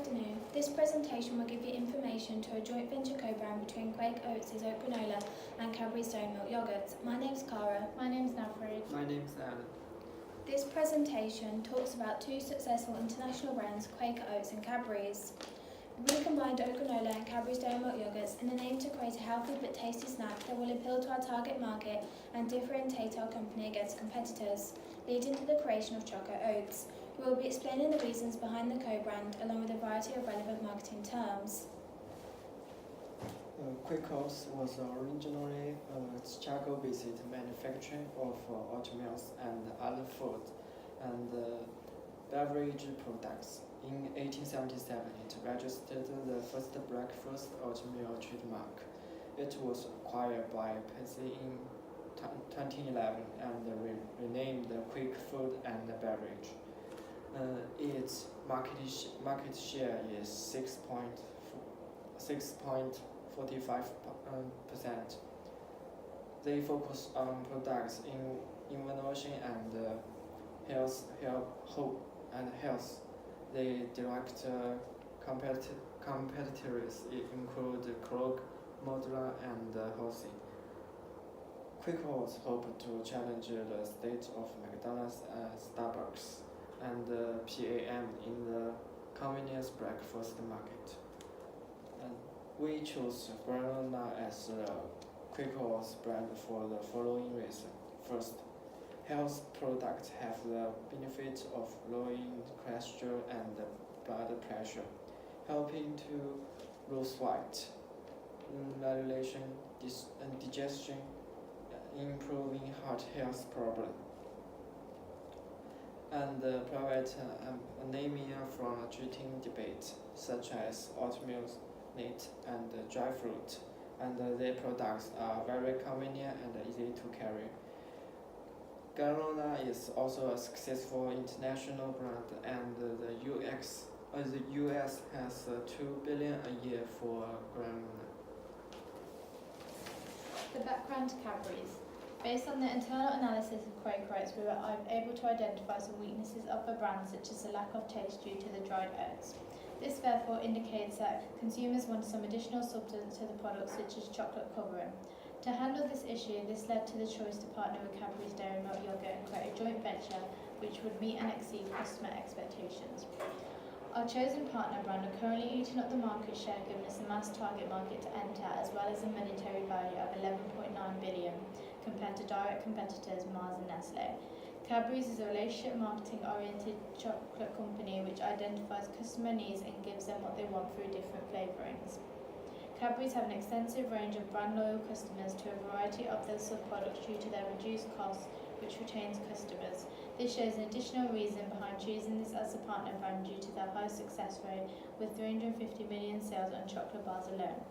afternoon. This presentation will give you information to a joint venture co-brand between Quaker Oats' oat granola and Cadbury's dairy milk yogurts. My name's Cara. My name's Navreed. My name's Alan. This presentation talks about two successful international brands, Quaker Oats and Cadbury's. We combined oat granola and Cadbury's dairy milk yogurts in an aim to create a healthy but tasty snack that will appeal to our target market and differentiate our company against competitors, leading to the creation of Choco Oats. We will be explaining the reasons behind the co-brand along with a variety of relevant marketing terms. Quaker Oats was originally a Chicago-based manufacturer of oatmeal and other food and beverage products. In 1877, it registered the first breakfast oatmeal trademark. It was acquired by Pepsi in 2011 and renamed Quick Food and Beverage. Its market share is 6.45%. They focus on products in innovation and health. They direct competitors include Kroger, Modler, and Halsey. Quaker Oats hope to challenge the state of McDonald's, Starbucks, and PAM in the convenience breakfast market. And we chose granola as the Quaker Oats brand for the following reason. First, health products have the benefit of lowering cholesterol and blood pressure, helping to lose weight, regulation, digestion, improving heart health problems, and prevent anemia from treating diabetes, such as oatmeal, nut, and dry fruit. And their products are very convenient and easy to carry. Granola is also a successful international brand, and the US has $2 billion a year for granola. The background to Cadbury's. Based on the internal analysis of Quaker Oats, we were able to identify some weaknesses of the brand, such as the lack of taste due to the dried oats. This therefore indicates that consumers want some additional substance to the product, such as chocolate covering. To handle this issue, this led to the choice to partner with Cadbury's dairy milk yogurt and create a joint venture which would meet and exceed customer expectations. Our chosen partner brand are currently eating up the market share, giving us a mass target market to enter, as well as a monetary value of 11.9 billion compared to direct competitors Mars and Nestle. Cadbury's is a relationship marketing oriented chocolate company which identifies customer needs and gives them what they want through different flavourings. Cadbury's have an extensive range of brand loyal customers to a variety of their sub-products due to their reduced costs, which retains customers. This shows an additional reason behind choosing this as a partner brand due to their high success rate, with 350 million sales on chocolate bars alone.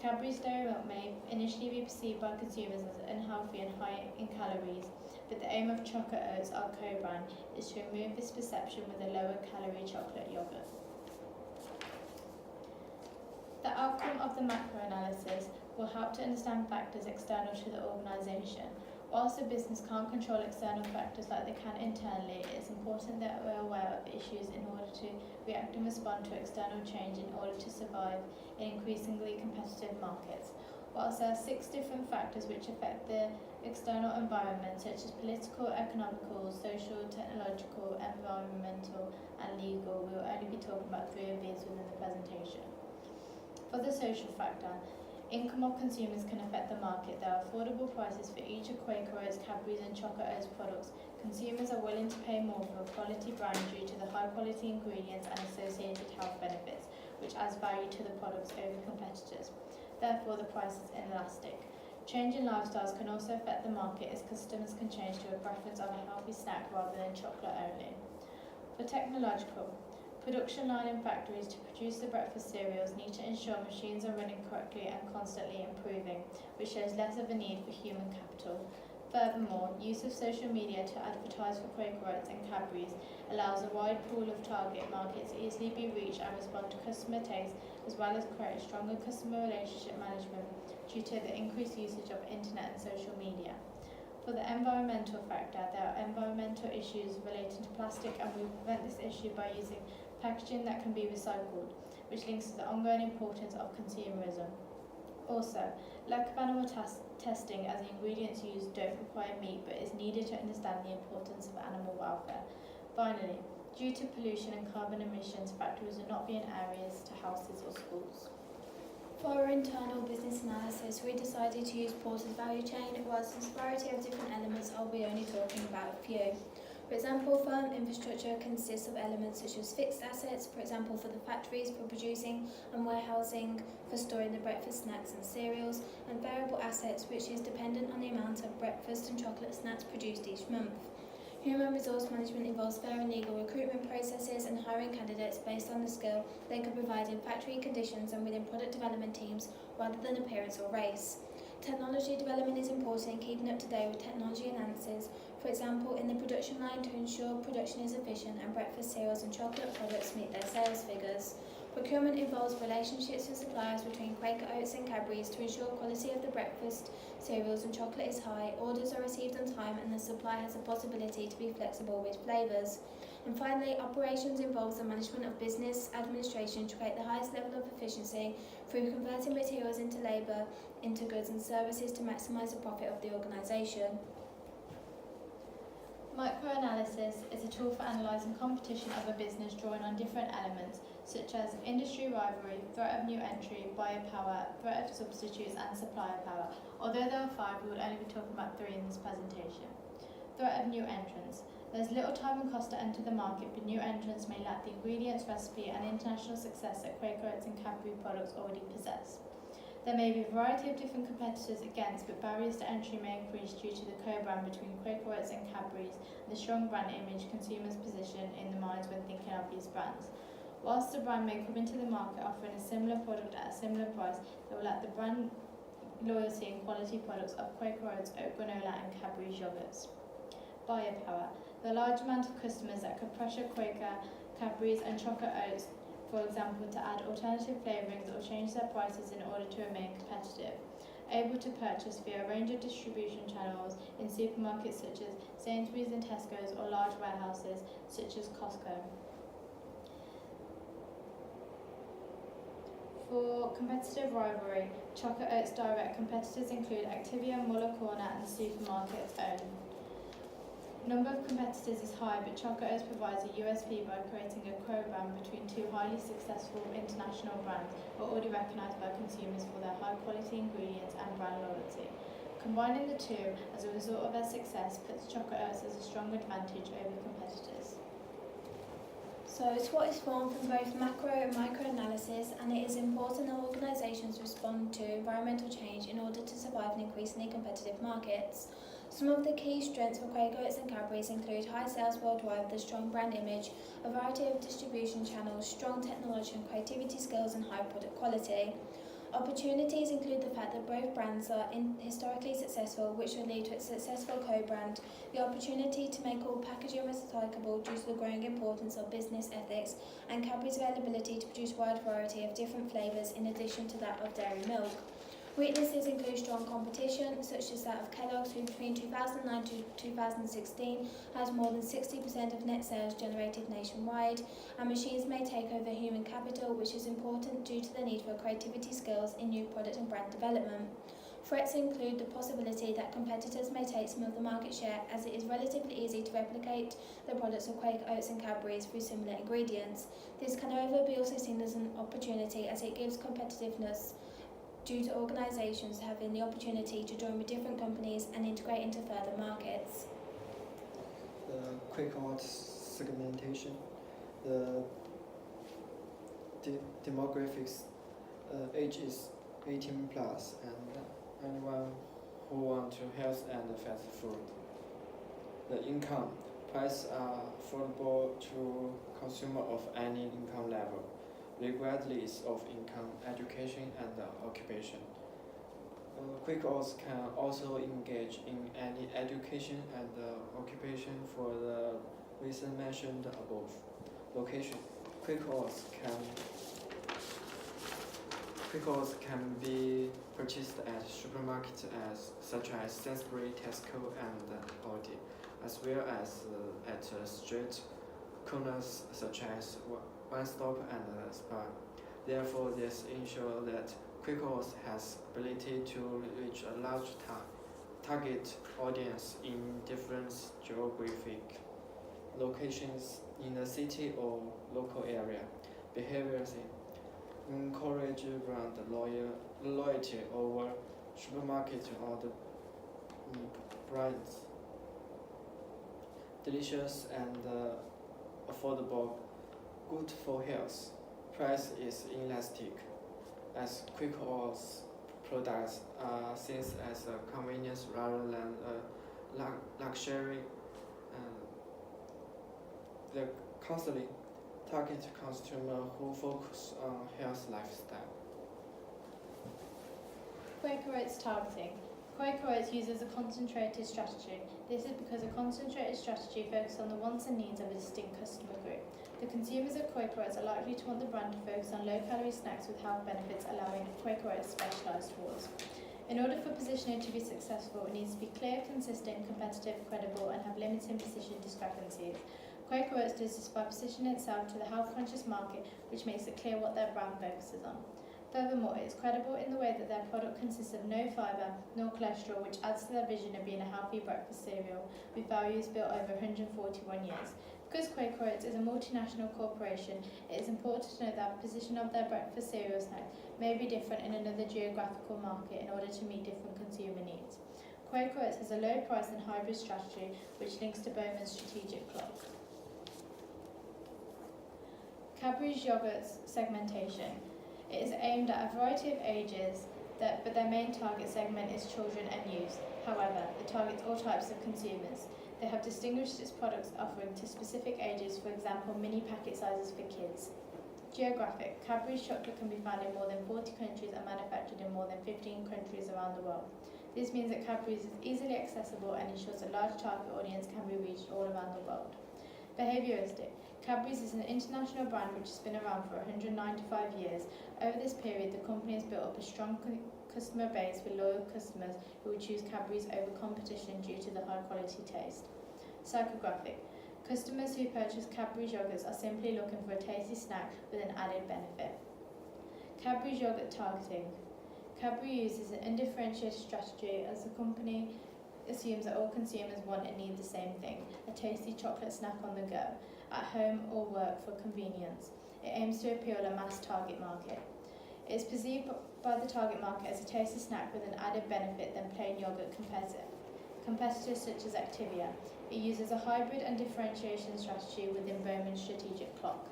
Cadbury's dairy milk may initially be perceived by consumers as unhealthy and high in calories, but the aim of Choco Oats, our co-brand, is to remove this perception with a lower calorie chocolate yogurt. The outcome of the macro analysis will help to understand factors external to the organisation. Whilst a business can't control external factors like they can internally, it is important that we're aware of issues in order to react and respond to external change in order to survive in increasingly competitive markets. Whilst there are 6 different factors which affect the external environment, such as political, economical, social, technological, environmental and legal, we will only be talking about 3 of these within the presentation. For the social factor, income of consumers can affect the market. There are affordable prices for each of Quaker Oats, Cadbury's and Choco Oats products. Consumers are willing to pay more for a quality brand due to the high quality ingredients and associated health benefits, which adds value to the products over competitors. Therefore, the price is inelastic. Changing lifestyles can also affect the market, as customers can change to a preference of a healthy snack rather than chocolate only. For technological, production line in factories to produce the breakfast cereals need to ensure machines are running correctly and constantly improving, which shows less of a need for human capital. Furthermore, use of social media to advertise for Quaker Oats and Cadbury's allows a wide pool of target markets to easily be reached and respond to customer tastes, as well as create stronger customer relationship management due to the increased usage of internet and social media. For the environmental factor, there are environmental issues relating to plastic, and we prevent this issue by using packaging that can be recycled, which links to the ongoing importance of consumerism. Also, lack of animal testing as the ingredients used don't require meat but is needed to understand the importance of animal welfare. Finally, due to pollution and carbon emissions, factories will not be in areas to houses or schools. For our internal business analysis, we decided to use Porter's value chain. Whilst there's a variety of different elements, I'll be only talking about a few. For example, firm infrastructure consists of elements such as fixed assets, for example for the factories for producing and warehousing for storing the breakfast snacks and cereals, and variable assets, which is dependent on the amount of breakfast and chocolate snacks produced each month. Human resource management involves fair and legal recruitment processes and hiring candidates based on the skill they can provide in factory conditions and within product development teams rather than appearance or race. Technology development is important in keeping up to date with technology advances, for example in the production line to ensure production is efficient and breakfast cereals and chocolate products meet their sales figures. Procurement involves relationships with suppliers between Quaker Oats and Cadbury's to ensure quality of the breakfast cereals and chocolate is high, orders are received on time and the supply has the possibility to be flexible with flavours. And finally, operations involves the management of business administration to create the highest level of efficiency through converting materials into labour, into goods and services to maximise the profit of the organisation. Microanalysis is a tool for analysing competition of a business drawing on different elements such as industry rivalry, threat of new entry, buyer power, threat of substitutes and supplier power. Although there are 5, we will only be talking about 3 in this presentation. Threat of new entrants. There is little time and cost to enter the market, but new entrants may lack the ingredients, recipe and international success that Quaker Oats and Cadbury products already possess. There may be a variety of different competitors against, but barriers to entry may increase due to the co-brand between Quaker Oats and Cadbury's and the strong brand image consumers position in the minds when thinking of these brands. Whilst the brand may come into the market offering a similar product at a similar price, they will lack the brand loyalty and quality products of Quaker Oats, oat granola and Cadbury's yogurts. Buyer power. The large amount of customers that could pressure Quaker, Cadbury's and Choco Oats, for example, to add alternative flavourings or change their prices in order to remain competitive. Able to purchase via a range of distribution channels in supermarkets such as Sainsbury's and Tesco's or large warehouses such as Costco. For competitive rivalry, Choco Oats direct competitors include Activia, Muller Corner and supermarkets own. Number of competitors is high, but Choco Oats provides a USP by creating a co-brand between 2 highly successful international brands who are already recognised by consumers for their high-quality ingredients and brand loyalty. Combining the two as a result of their success puts Choco Oats as a strong advantage over competitors. So SWOT is formed from both macro and micro analysis, and it is important that organisations respond to environmental change in order to survive in increasingly competitive markets. Some of the key strengths for Quaker Oats and Cadbury's include high sales worldwide with a strong brand image, a variety of distribution channels, strong technology and creativity skills and high product quality. Opportunities include the fact that both brands are historically successful, which will lead to a successful co-brand, the opportunity to make all packaging recyclable due to the growing importance of business ethics, and Cadbury's availability to produce a wide variety of different flavours in addition to that of dairy milk. Weaknesses include strong competition, such as that of Kellogg's, who between 2009 to 2016 has more than 60% of net sales generated nationwide, and machines may take over human capital, which is important due to the need for creativity skills in new product and brand development. Threats include the possibility that competitors may take some of the market share, as it is relatively easy to replicate the products of Quaker Oats and Cadbury's through similar ingredients. This can however be also seen as an opportunity, as it gives competitiveness due to organisations having the opportunity to join with different companies and integrate into further markets. The Quaker Oats segmentation, the demographics, age is 18 plus, and anyone who want to health and fast food. The income, prices are affordable to consumer of any income level, regardless of income, education, and occupation. Quaker Oats can also engage in any education and occupation for the reason mentioned above. Location: Quaker Oats can be purchased at supermarkets such as Sainsbury's, Tesco, and Aldi, as well as at street corners such as one-stop and spa. Therefore, this ensures that Quaker Oats has ability to reach a large target audience in different geographic locations in the city or local area. Behaviors encourage brand loyalty over supermarket or the brands. Delicious and affordable, good for health. Price is elastic, as Quaker Oats products are seen as a convenience rather than a luxury. They constantly target consumers who focus on health lifestyle. Quaker Oats targeting. Quaker Oats uses a concentrated strategy. This is because a concentrated strategy focuses on the wants and needs of a distinct customer group. The consumers of Quaker Oats are likely to want the brand to focus on low-calorie snacks with health benefits, allowing Quaker Oats specialised towards. In order for positioning to be successful, it needs to be clear, consistent, competitive, credible, and have limited position discrepancies. Quaker Oats does this by positioning itself to the health-conscious market, which makes it clear what their brand focuses on. Furthermore, it is credible in the way that their product consists of no fibre nor cholesterol, which adds to their vision of being a healthy breakfast cereal with values built over 141 years. Because Quaker Oats is a multinational corporation, it is important to note that the position of their breakfast cereal snack may be different in another geographical market in order to meet different consumer needs. Quaker Oats has a low price and hybrid strategy, which links to Bowman's strategic clock. Cadbury's yogurts segmentation. It is aimed at a variety of ages, but their main target segment is children and youth. However, it targets all types of consumers. They have distinguished its products offering to specific ages, for example, mini packet sizes for kids. Geographic. Cadbury's chocolate can be found in more than 40 countries and manufactured in more than 15 countries around the world. This means that Cadbury's is easily accessible and ensures a large target audience can be reached all around the world. Behaviouristic. Cadbury's is an international brand which has been around for 195 years. Over this period, the company has built up a strong customer base with loyal customers who would choose Cadbury's over competition due to the high quality taste. Psychographic. Customers who purchase Cadbury's yogurts are simply looking for a tasty snack with an added benefit. Cadbury's yogurt targeting. Cadbury uses an undifferentiated strategy as the company assumes that all consumers want and need the same thing, a tasty chocolate snack on the go, at home or work for convenience. It aims to appeal a mass target market. It is perceived by the target market as a tasty snack with an added benefit than plain yogurt competitors such as Activia. It uses a hybrid and differentiation strategy within Bowman's strategic clock.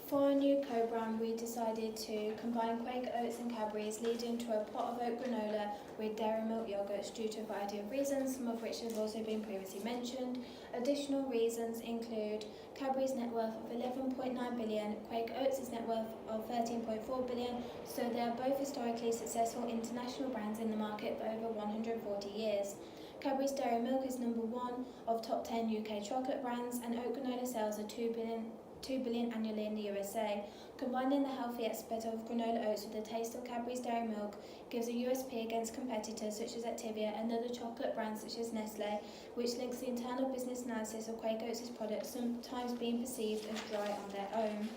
For a new co-brand, we decided to combine Quaker Oats and Cadbury's, leading to a pot of oat granola with dairy milk yogurts due to a variety of reasons, some of which have also been previously mentioned. Additional reasons include Cadbury's net worth of 11.9 billion, Quaker Oats' net worth of 13.4 billion, so they are both historically successful international brands in the market for over 140 years. Cadbury's Dairy Milk is number 1 of top 10 UK chocolate brands, and oat granola sales are 2 billion annually in the USA. Combining the healthy aspect of granola oats with the taste of Cadbury's Dairy Milk gives a USP against competitors such as Activia and other chocolate brands such as Nestle, which links the internal business analysis of Quaker Oats' products sometimes being perceived as dry on their own.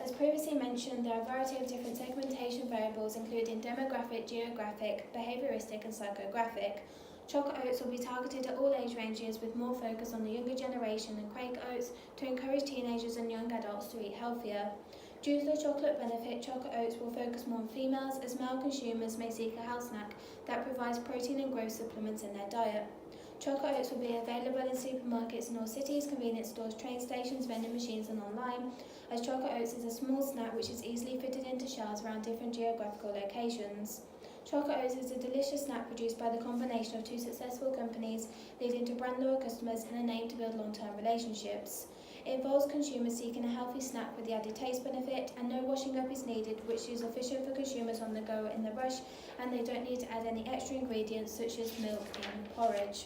As previously mentioned, there are a variety of different segmentation variables including demographic, geographic, behaviouristic and psychographic. Choco Oats will be targeted at all age ranges with more focus on the younger generation than Quaker Oats to encourage teenagers and young adults to eat healthier. Due to the chocolate benefit, Choco Oats will focus more on females as male consumers may seek a health snack that provides protein and growth supplements in their diet. Choco Oats will be available in supermarkets in all cities, convenience stores, train stations, vending machines and online, as Choco Oats is a small snack which is easily fitted into shelves around different geographical locations. Choco Oats is a delicious snack produced by the combination of two successful companies, leading to brand loyal customers and an aim to build long-term relationships. It involves consumers seeking a healthy snack with the added taste benefit, and no washing up is needed, which is efficient for consumers on the go in the rush, and they don't need to add any extra ingredients such as milk in porridge.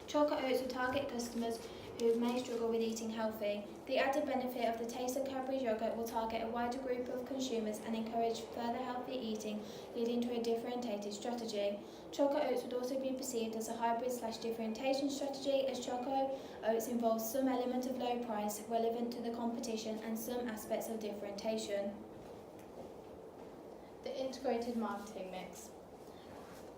Choco Oats will target customers who may struggle with eating healthy. The added benefit of the taste of Cadbury's yogurt will target a wider group of consumers and encourage further healthy eating, leading to a differentiated strategy. Choco Oats would also be perceived as a hybrid/differentiation strategy, as Choco Oats involves some element of low price relevant to the competition and some aspects of differentiation. The integrated marketing mix.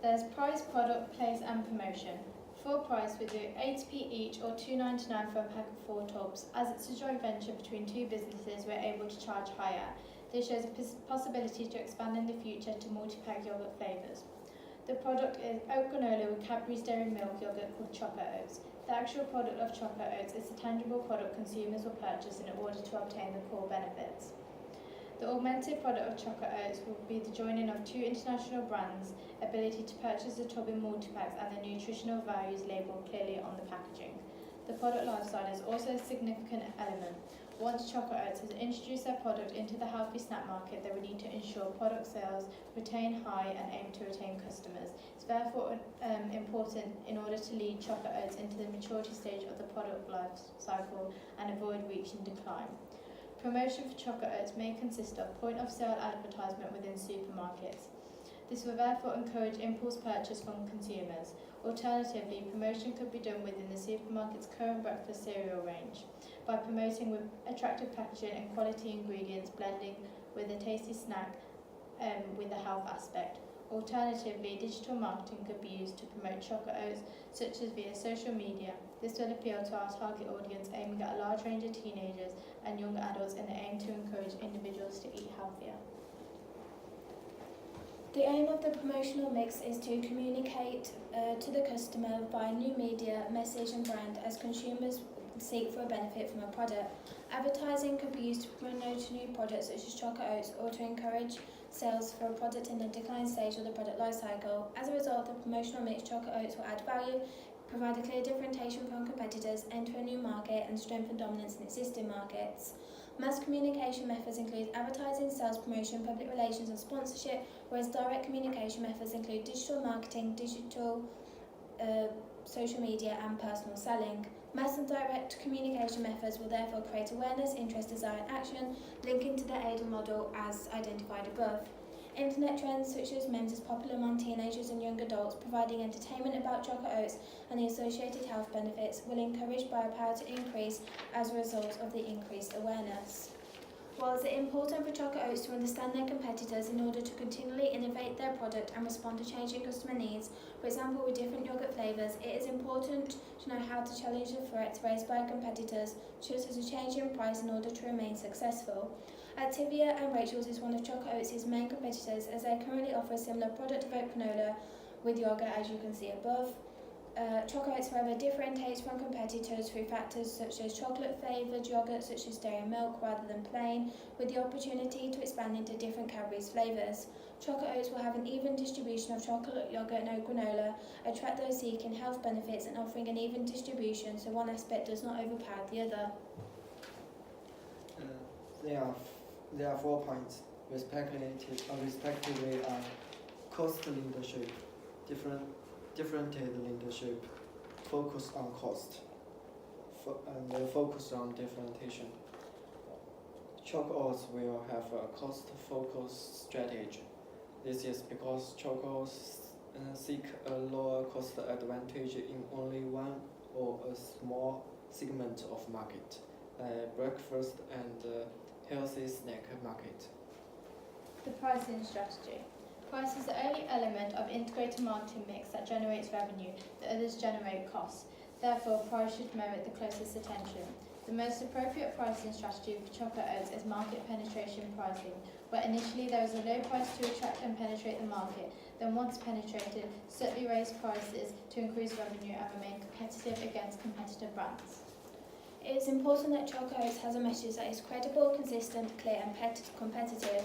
There's price, product, place and promotion. For price, we do 80p each or $2.99 for a pack of 4 tubs. As it's a joint venture between two businesses, we're able to charge higher. This shows a possibility to expand in the future to multi-pack yogurt flavours. The product is oat granola with Cadbury's dairy milk yogurt called Choco Oats. The actual product of Choco Oats is the tangible product consumers will purchase in order to obtain the core benefits. The augmented product of Choco Oats will be the joining of two international brands, ability to purchase the tub in multi-packs and the nutritional values labelled clearly on the packaging. The product lifestyle is also a significant element. Once Choco Oats has introduced their product into the healthy snack market, they will need to ensure product sales retain high and aim to retain customers. It's therefore important in order to lead Choco Oats into the maturity stage of the product life cycle and avoid reaching decline. Promotion for Choco Oats may consist of point-of-sale advertisement within supermarkets. This will therefore encourage impulse purchase from consumers. Alternatively, promotion could be done within the supermarket's current breakfast cereal range by promoting with attractive packaging and quality ingredients, blending with a tasty snack with a health aspect. Alternatively, digital marketing could be used to promote Choco Oats, such as via social media. This will appeal to our target audience, aiming at a large range of teenagers and young adults in the aim to encourage individuals to eat healthier. The aim of the promotional mix is to communicate to the customer via new media, message and brand as consumers seek for a benefit from a product. Advertising could be used to promote new products such as Choco Oats or to encourage sales for a product in the decline stage of the product life cycle. As a result, the promotional mix Choco Oats will add value, provide a clear differentiation from competitors, enter a new market and strengthen dominance in existing markets. Mass communication methods include advertising, sales promotion, public relations and sponsorship, whereas direct communication methods include digital marketing, social media and personal selling. Mass and direct communication methods will therefore create awareness, interest, desire and action, linking to the AIDA model as identified above. Internet trends such as memes is popular among teenagers and young adults, providing entertainment about Choco Oats and the associated health benefits, will encourage buyer power to increase as a result of the increased awareness. While it's important for Choco Oats to understand their competitors in order to continually innovate their product and respond to changing customer needs, for example with different yogurt flavours, it is important to know how to challenge the threats raised by competitors, such as a change in price, in order to remain successful. Activia and Rachel's is one of Choco Oats' main competitors, as they currently offer a similar product of oat granola with yogurt, as you can see above. Choco Oats, however, differentiates from competitors through factors such as chocolate-flavoured yogurt, such as dairy milk, rather than plain, with the opportunity to expand into different Cadbury's flavours. Choco Oats will have an even distribution of chocolate, yogurt and oat granola, attract those seeking health benefits and offering an even distribution, so one aspect does not overpower the other. There are 4 points, respectively cost leadership, differentiated leadership, focus on cost, and focus on differentiation. Choco Oats will have a cost-focused strategy. This is because Choco Oats seek a lower cost advantage in only one or a small segment of market, breakfast and healthy snack market. The pricing strategy. Price is the only element of integrated marketing mix that generates revenue, the others generate costs. Therefore, price should merit the closest attention. The most appropriate pricing strategy for Choco Oats is market penetration pricing, where initially there is a low price to attract and penetrate the market, then once penetrated, subtly raise prices to increase revenue and remain competitive against competitive brands. It is important that Choco Oats has a message that is credible, consistent, clear and competitive.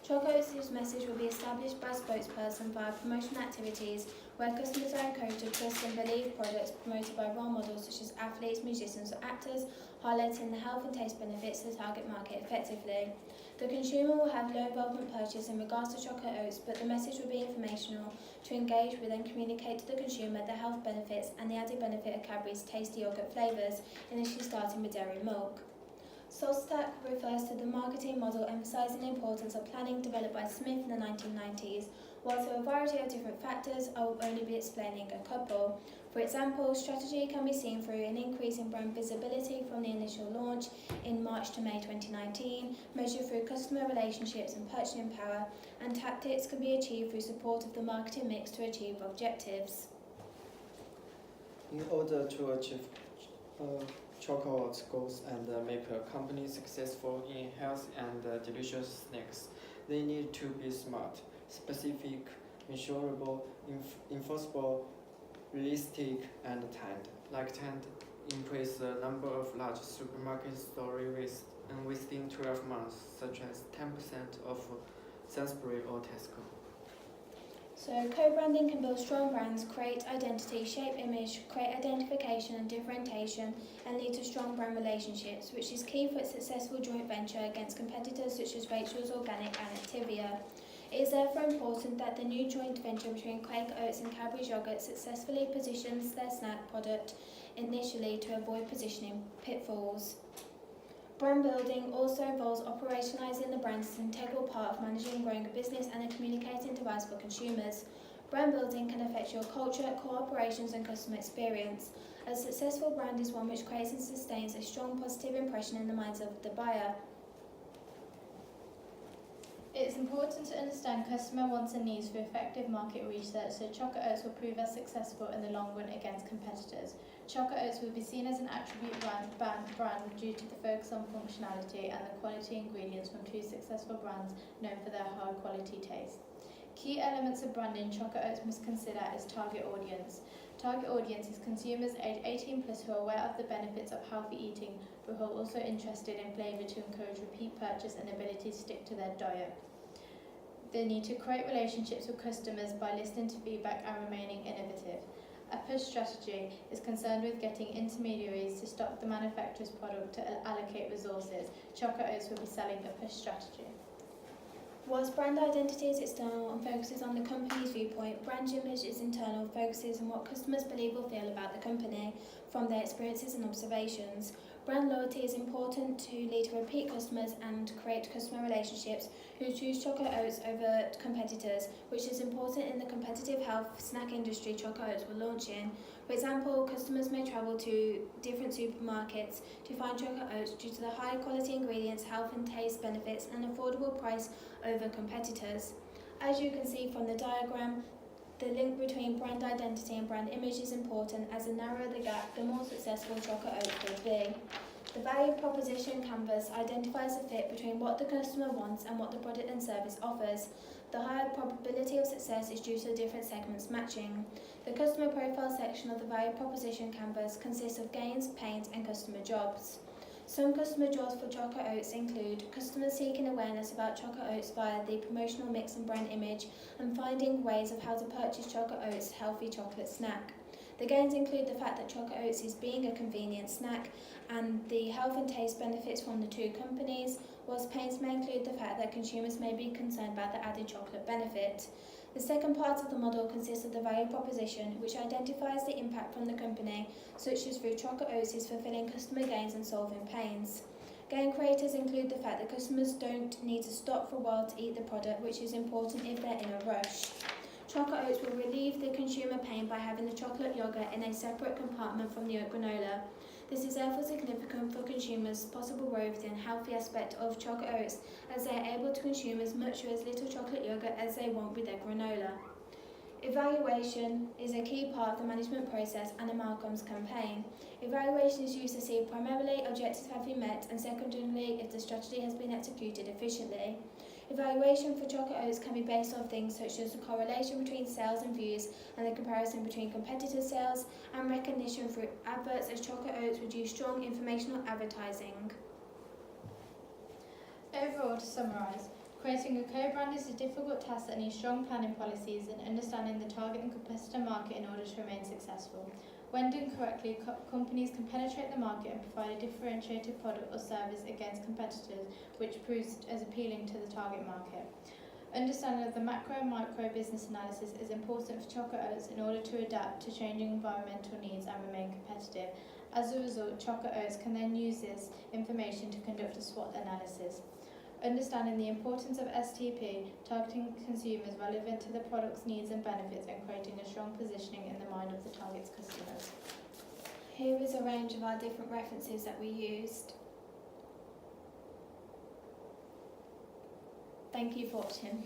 Choco Oats' message will be established by a spokesperson via promotional activities, where customers are encouraged to trust and believe products promoted by role models such as athletes, musicians, or actors, highlighting the health and taste benefits to the target market effectively. The consumer will have low involvement purchase in regards to Choco Oats, but the message will be informational to engage with and communicate to the consumer the health benefits and the added benefit of Cadbury's tasty yogurt flavours, initially starting with dairy milk. Solstack refers to the marketing model emphasising the importance of planning developed by Smith in the 1990s. Whilst there are a variety of different factors, I will only be explaining a couple. For example, strategy can be seen through an increase in brand visibility from the initial launch in March to May 2019, measured through customer relationships and purchasing power, and tactics can be achieved through support of the marketing mix to achieve objectives. In order to achieve Choco Oats goals and make a company successful in health and delicious snacks, they need to be smart, specific, measurable, enforceable, realistic, and timed. Like timed, increase the number of large supermarket stores within 12 months, such as 10% of Sainsbury's or Tesco. So co-branding can build strong brands, create identity, shape image, create identification and differentiation, and lead to strong brand relationships, which is key for a successful joint venture against competitors such as Rachel's Organic and Activia. It is therefore important that the new joint venture between Quaker Oats and Cadbury's yogurt successfully positions their snack product initially to avoid positioning pitfalls. Brand building also involves operationalising the brand as an integral part of managing and growing a business and a communicating device for consumers. Brand building can affect your culture, core operations and customer experience. A successful brand is one which creates and sustains a strong positive impression in the minds of the buyer. It is important to understand customer wants and needs through effective market research so Choco Oats will prove as successful in the long run against competitors. Choco Oats will be seen as an attribute brand due to the focus on functionality and the quality ingredients from two successful brands known for their high quality taste. Key elements of branding Choco Oats must consider is target audience. Target audience is consumers aged 18 plus who are aware of the benefits of healthy eating but who are also interested in flavour to encourage repeat purchase and ability to stick to their diet. They need to create relationships with customers by listening to feedback and remaining innovative. A push strategy is concerned with getting intermediaries to stock the manufacturer's product to allocate resources. Choco Oats will be selling a push strategy. Whilst brand identity is external and focuses on the company's viewpoint, brand image is internal and focuses on what customers believe or feel about the company from their experiences and observations. Brand loyalty is important to lead to repeat customers and create customer relationships who choose Choco Oats over competitors, which is important in the competitive health snack industry Choco Oats will launch in. For example, customers may travel to different supermarkets to find Choco Oats due to the high quality ingredients, health and taste benefits, and affordable price over competitors. As you can see from the diagram, the link between brand identity and brand image is important, as the narrower the gap, the more successful Choco Oats will be. The value proposition canvas identifies the fit between what the customer wants and what the product and service offers. The higher probability of success is due to the different segments matching. The customer profile section of the value proposition canvas consists of gains, pains, and customer jobs. Some customer jobs for Choco Oats include customers seeking awareness about Choco Oats via the promotional mix and brand image and finding ways of how to purchase Choco Oats' healthy chocolate snack. The gains include the fact that Choco Oats is being a convenient snack and the health and taste benefits from the two companies, whilst pains may include the fact that consumers may be concerned about the added chocolate benefit. The second part of the model consists of the value proposition, which identifies the impact from the company, such as through Choco Oats is fulfilling customer gains and solving pains. Gain creators include the fact that customers don't need to stop for a while to eat the product, which is important if they're in a rush. Choco Oats will relieve the consumer pain by having the chocolate yogurt in a separate compartment from the oat granola. This is therefore significant for consumers' possible growth in healthy aspect of Choco Oats, as they are able to consume as much or as little chocolate yogurt as they want with their granola. Evaluation is a key part of the management process and a Malcolm's campaign. Evaluation is used to see if primarily objectives have been met and secondarily if the strategy has been executed efficiently. Evaluation for Choco Oats can be based on things such as the correlation between sales and views and the comparison between competitor sales and recognition through adverts, as Choco Oats would use strong informational advertising. Overall, to summarise, Creating a co-brand is a difficult task that needs strong planning policies and understanding the target and competitor market in order to remain successful. When done correctly, companies can penetrate the market and provide a differentiated product or service against competitors, which proves as appealing to the target market. Understanding of the macro and micro business analysis is important for Choco Oats in order to adapt to changing environmental needs and remain competitive. As a result, Choco Oats can then use this information to conduct a SWOT analysis. Understanding the importance of STP, targeting consumers relevant to the product's needs and benefits, and creating a strong positioning in the mind of the target's customers. Here is a range of our different references that we used. Thank you for watching.